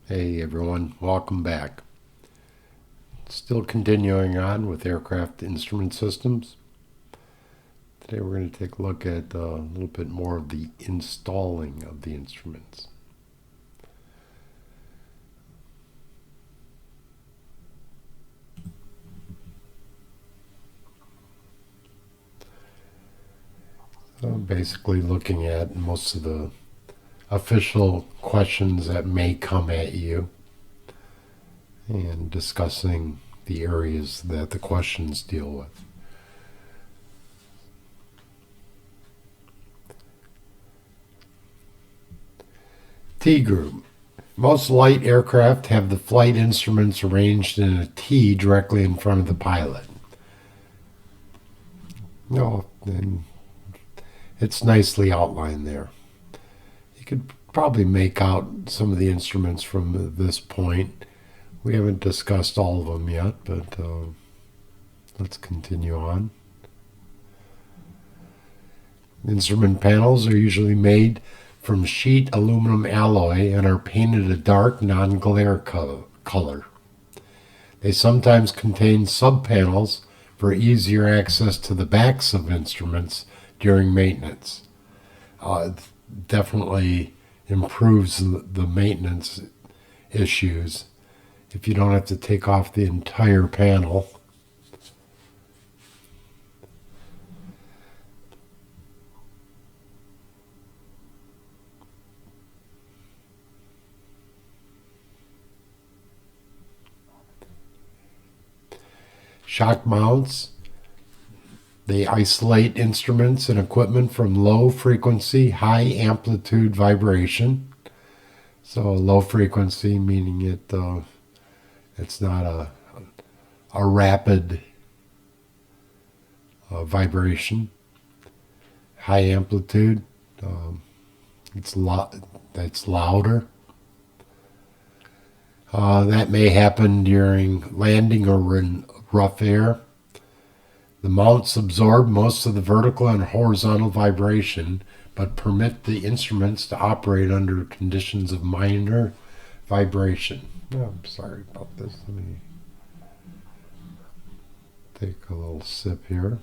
Hey everyone, welcome back. Still continuing on with aircraft instrument systems. Today we're going to take a look at a little bit more of the installing of the instruments. So basically looking at most of the official questions that may come at you and discussing the areas that the questions deal with. T group. Most light aircraft have the flight instruments arranged in a T directly in front of the pilot. No, and it's nicely outlined there. You could probably make out some of the instruments from this point. We haven't discussed all of them yet, but let's continue on. Instrument panels are usually made from sheet aluminum alloy and are painted a dark, non-glare color. They sometimes contain subpanels for easier access to the backs of instruments during maintenance. It definitely improves the maintenance issues if you don't have to take off the entire panel. Shock mounts, they isolate instruments and equipment from low frequency, high amplitude vibration. So low frequency meaning it's not a rapid vibration. High amplitude, um, it's louder. That may happen during landing or in rough air. The mounts absorb most of the vertical and horizontal vibration, but permit the instruments to operate under conditions of minor vibration. Oh, I'm sorry about this. Let me take a little sip here.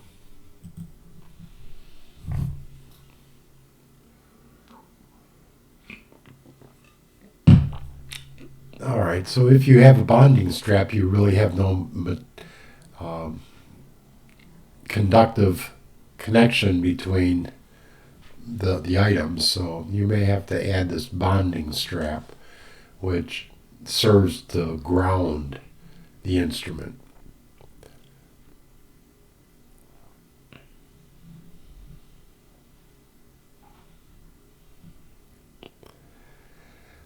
All right, so if you have a bonding strap, you really have no um, conductive connection between the items, so you may have to add this bonding strap, which serves to ground the instrument.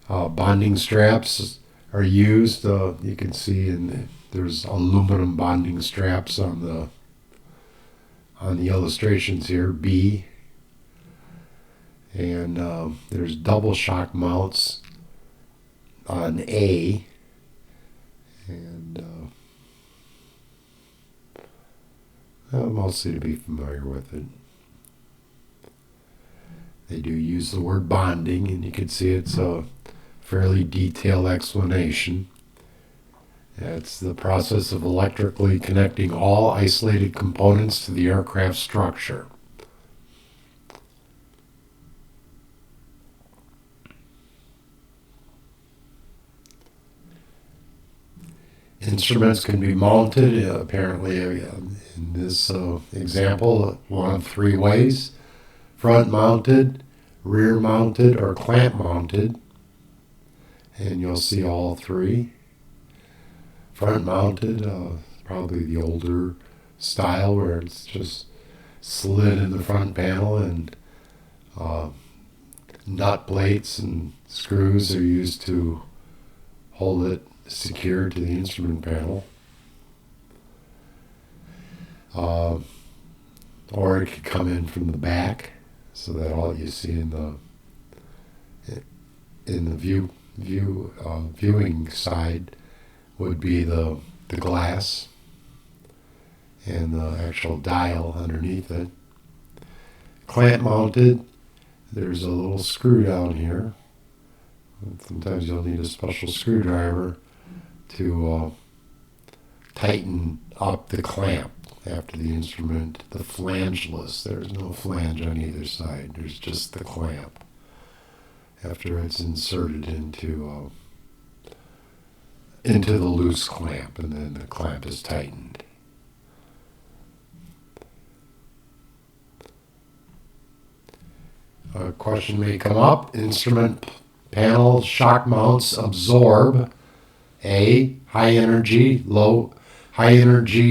Bonding straps are used. You can see there's aluminum bonding straps on the illustrations here. B, and there's double shock mounts on A, and mostly to be familiar with it. They do use the word bonding, and you can see it's a fairly detailed explanation. It's the process of electrically connecting all isolated components to the aircraft structure. Instruments can be mounted, apparently, in this example, one of three ways: front mounted, rear mounted, or clamp mounted. And you'll see all three. Front mounted, probably the older style where it's just slid in the front panel, and uh, nut plates and screws are used to hold it secure to the instrument panel. Uh, or it could come in from the back, so that all you see in the viewing side would be the glass and the actual dial underneath it. Clamp mounted, there's a little screw down here Sometimes you'll need a special screwdriver to tighten up the clamp after the instrument, the flangeless. There's no flange on either side. There's just the clamp after it's inserted into the loose clamp, and then the clamp is tightened. A question may come up. Instrument panel shock mounts absorb A, high energy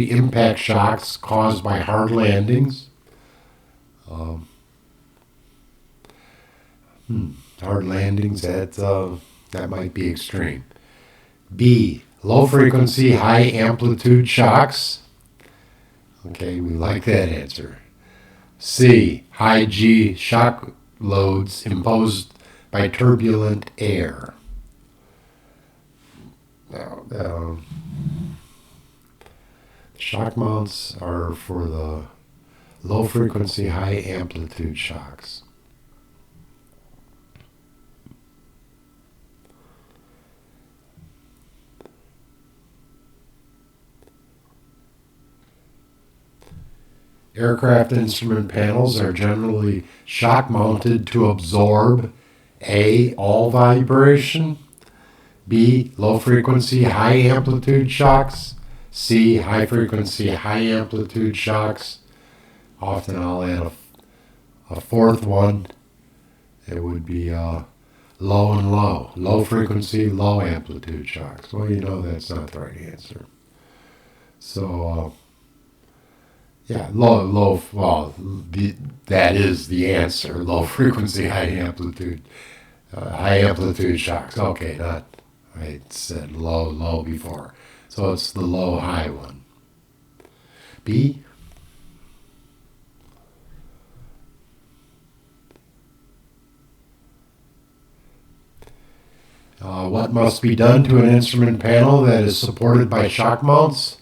impact shocks caused by hard landings. Hard landings, that might be extreme. B, low frequency, high amplitude shocks. Okay, we like that answer. C, high G shock loads imposed by turbulent air. Now, shock mounts are for the low frequency, high amplitude shocks. Aircraft instrument panels are generally shock mounted to absorb A, all vibration, B, low frequency, high amplitude shocks, C, high frequency, high amplitude shocks. Often I'll add a fourth one. It would be low and low. Low frequency, low amplitude shocks. Well, you know that's not the right answer. So, yeah, that is the answer. Low frequency, high amplitude shocks. Okay, I said low before. So it's the low, high one. B. What must be done to an instrument panel that is supported by shock mounts?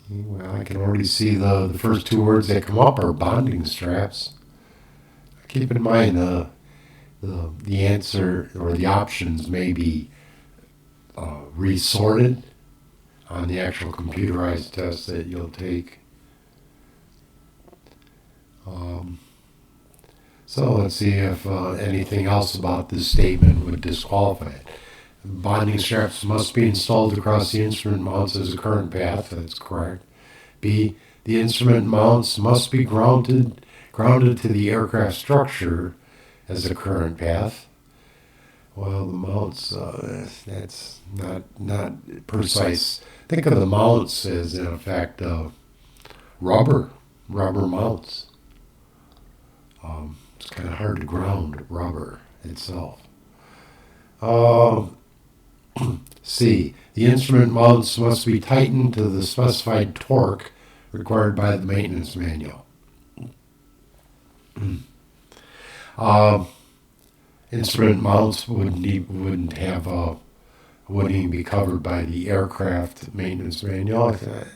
Well, I can already see the first two words that come up are bonding straps. Keep in mind the answer or the options may be resorted on the actual computerized test that you'll take. So let's see if anything else about this statement would disqualify it. Bonding straps must be installed across the instrument mounts as a current path. That's correct. B, the instrument mounts must be grounded to the aircraft structure as a current path. Well, the mounts, that's not precise. Think of the mounts as, in effect, rubber mounts. It's kind of hard to ground rubber itself. C, the instrument mounts must be tightened to the specified torque required by the maintenance manual. Instrument mounts wouldn't even be covered by the aircraft maintenance manual. I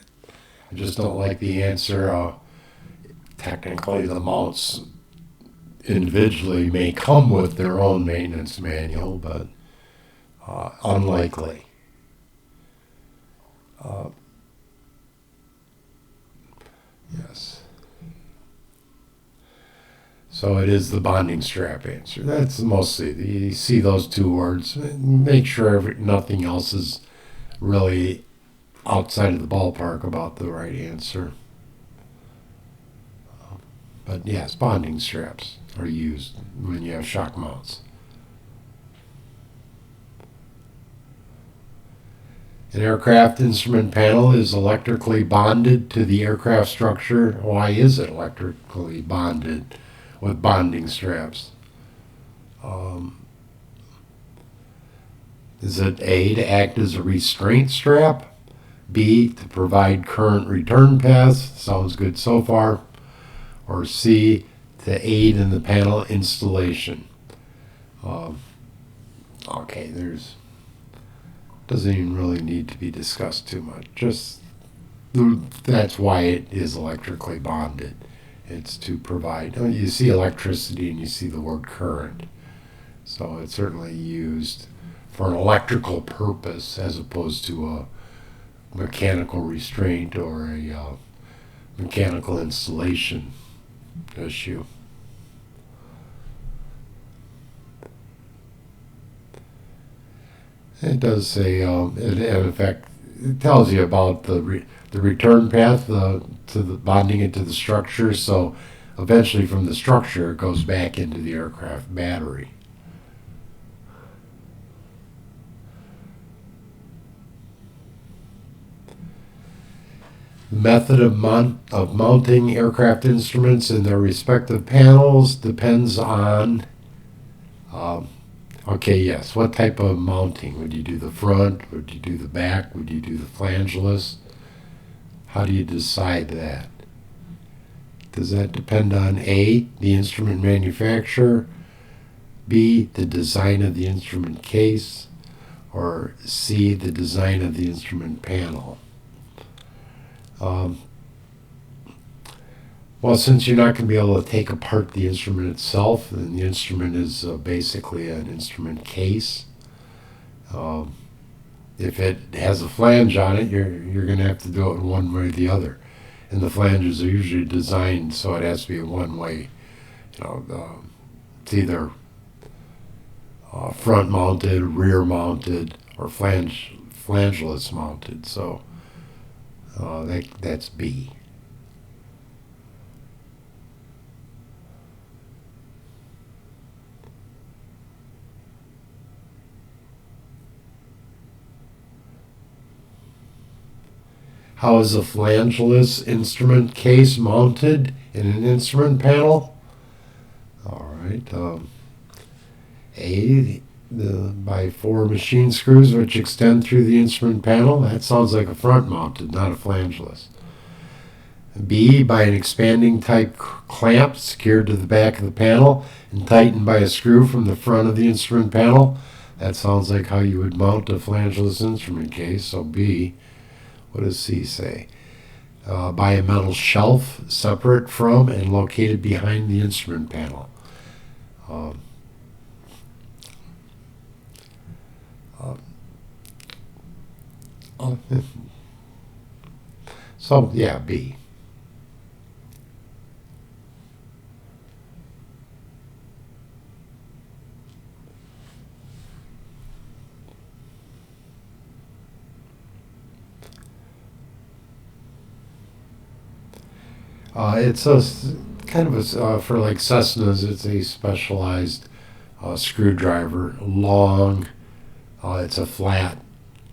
just don't like the answer. Technically, the mounts individually may come with their own maintenance manual, but unlikely. Yes. So it is the bonding strap answer. That's mostly, you see those two words. Make sure nothing else is really outside of the ballpark about the right answer. But yes, bonding straps are used when you have shock mounts. An aircraft instrument panel is electrically bonded to the aircraft structure. Why is it electrically bonded with bonding straps? Is it A, to act as a restraint strap? B, to provide current return paths? Sounds good so far. Or C, to aid in the panel installation? Okay, doesn't even really need to be discussed too much. Just that's why it is electrically bonded. It's to provide. You see electricity and you see the word current. So it's certainly used for an electrical purpose as opposed to a mechanical restraint or a mechanical installation issue. It does say, in fact, it tells you about the return path to the bonding it to the structure. So eventually, from the structure, it goes back into the aircraft battery. The method of mounting aircraft instruments in their respective panels depends on. Um, Okay, yes. What type of mounting? Would you do the front? Would you do the back? Would you do the flangeless? How do you decide that? Does that depend on A, the instrument manufacturer, B, the design of the instrument case, or C, the design of the instrument panel? Um, well, since you're not going to be able to take apart the instrument itself, then the instrument is basically an instrument case. Um, if it has a flange on it, you're going to have to do it in one way or the other. And the flanges are usually designed so it has to be a one way. It's either front mounted, rear mounted, or flangeless mounted. So that's B. How is a flangeless instrument case mounted in an instrument panel? All right. By 4 machine screws which extend through the instrument panel. That sounds like a front mounted, not a flangeless. B, by an expanding type clamp secured to the back of the panel and tightened by a screw from the front of the instrument panel. That sounds like how you would mount a flangeless instrument case. So B. What does C say? By a metal shelf separate from and located behind the instrument panel. Um, so, yeah, B. It's a kind of for like Cessnas, it's a specialized screwdriver, long. It's a flat,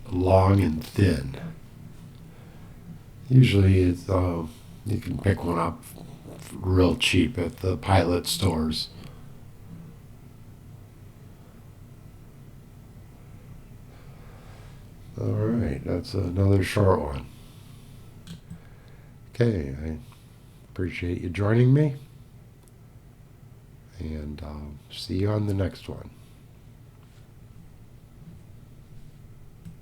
long and thin. Usually, you can pick one up real cheap at the pilot stores. All right, that's another short one. Okay, I appreciate you joining me, and see you on the next one.